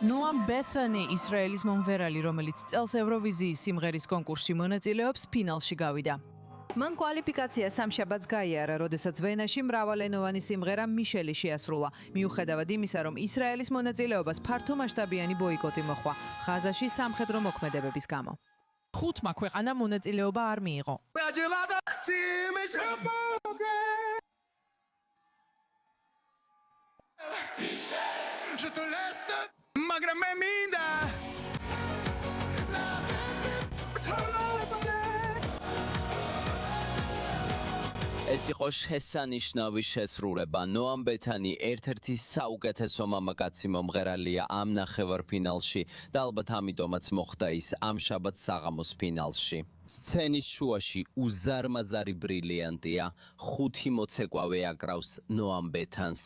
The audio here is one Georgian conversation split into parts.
Noam Bethany ისრაელის მომღერალი, რომელიც წელს ევროვიზიის სიმღერის კონკურსში მონაწილეობს, ფინალში გავიდა. მან კვალიფიკაცია სამშაბათს გაიარა, როდესაც ვენაში მრავალენოვანი სიმღერა მიშელი შეასრულა. მიუხედავად იმისა, რომ ისრაელის მონაწილეობას ფართომასშტაბიანი ბოიკოტი მოჰყვა, ღაზაში სამხედრო მოქმედებების გამო. ხუთმა ქვეყანამ მონაწილეობა არ მიიღო. ეს იყო შესანიშნავი შესრულება. ნოამ ბეთანი ერთ-ერთი საუკეთესო მამაკაცი მომღერალია ამ ნახევარფინალში და ალბათ ამიტომაც მოხდა ის ამ შაბათს საღამოს ფინალში. სცენის შუაში უზარმაზარი ბრილიანტია, 5 მოცეკვავე აკრავს ნოამ ბეთანს.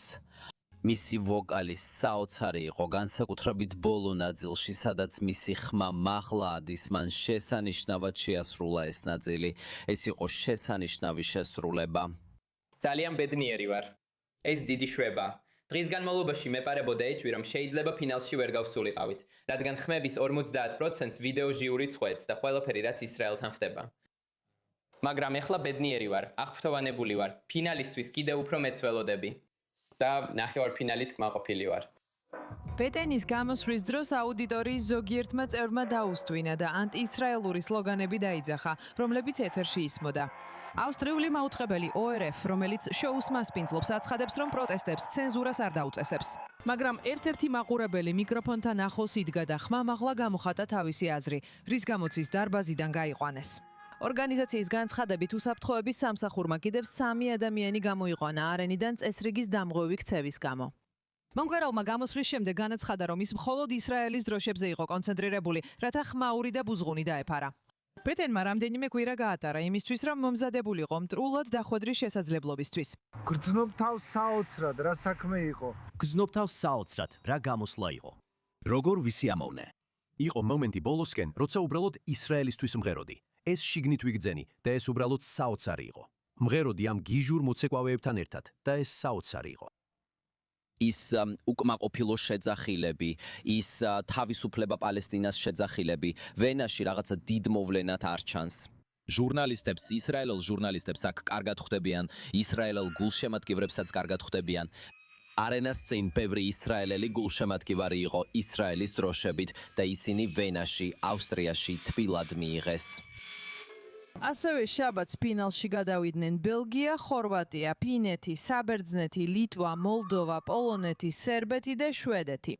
მისი ვოკალი საოცარი იყო, განსაკუთრებით ბოლო ნაწილში, სადაც მისი ხმა მაღლა ადის, მან შესანიშნავად შეასრულა ეს ნაწილი. ეს იყო შესანიშნავი შესრულება. ძალიან ბედნიერი ვარ. ეს დიდი შვება. დღის განმავლობაში მეპარებოდა ეჭვი, რომ შეიძლება ფინალში ვერ გავსულიყავით, რადგან ხმების 50%-ს ვიდეო ჟიური წყვეტს და ყველაფერი რაც ისრაელთან ხდება. მაგრამ ეხლა ბედნიერი ვარ, აღფრთოვანებული ვარ. ფინალისთვის კიდევ უფრო მეც ველოდები. და ნახევარფინალით კმაყოფილი ვარ. ბეტენის გამოსვლის დროს აუდიტორიის ზოგიერთმა წევრმა დაუსტვინა და ანტიისრაელური სლოგანები დაიძახა, რომლებიც ეთერში ისმოდა. ავსტრიული მაუწყებელი ORF, რომელიც შოუს მასპინძლობს, აცხადებს, რომ პროტესტებს ცენზურას არ დაუწესებს. მაგრამ ერთ-ერთი მაყურებელი მიკროფონთან ახლოს იდგა და ხმამაღლა გამოხატა თავისი აზრი, რის გამოც ის დარბაზიდან გაიყვანეს. ორგანიზაციის განცხადებით უსაფრთხოების სამსახურმა კიდევ 3 ადამიანი გამოიყვანა არენიდან წესრიგის დამღვევი ქცევის გამო. მომღერალმა გამოსვლის შემდეგ განაცხადა, რომ ის მხოლოდ ისრაელის დროშებზე იყო კონცენტრირებული, რათა ხმაური და ბუზღუნი დაეფარა. ბეტენმა რამდენიმე კვირა გაატარა იმისთვის, რომ მომზადებულიყო მტრულად დახვედრის შესაძლებლობისთვის. გრძნობ თავს საოცრად, რა საქმე იყო? გრძნობ თავს საოცრად, რა გამოსვლა იყო. როგორ ვისი ამოვნე? იყო მომენტი ბოლოსკენ, როცა უბრალოდ ისრაელისთვის მღეროდი. ეს შიგნით ვიგძენი და ეს უბრალოდ საოცარი იყო. მღეროდი ამ გიჟურ მოცეკვავეებთან ერთად და ეს საოცარი იყო. ის უკმაყოფილო შეძახილები, ის თავისუფლება პალესტინას შეძახილები, ვენაში რაღაცა დიდ მოვლენად არ ჩანს. ჟურნალისტებს, ისრაელელ ჟურნალისტებს აქ კარგად ხვდებიან, ისრაელელ გულშემატკივრებსაც კარგად ხვდებიან. არენას წინ ბევრი ისრაელელი გულშემატკივარი იყო ისრაელის დროშებით და ისინი ვენაში, ავსტრიაში თბილად მიიღეს. ასევე შაბათს ფინალში გადავიდნენ ბელგია, ხორვატია, ფინეთი, საბერძნეთი, ლიტვა, მოლდოვა, პოლონეთი, სერბეთი და შვედეთი.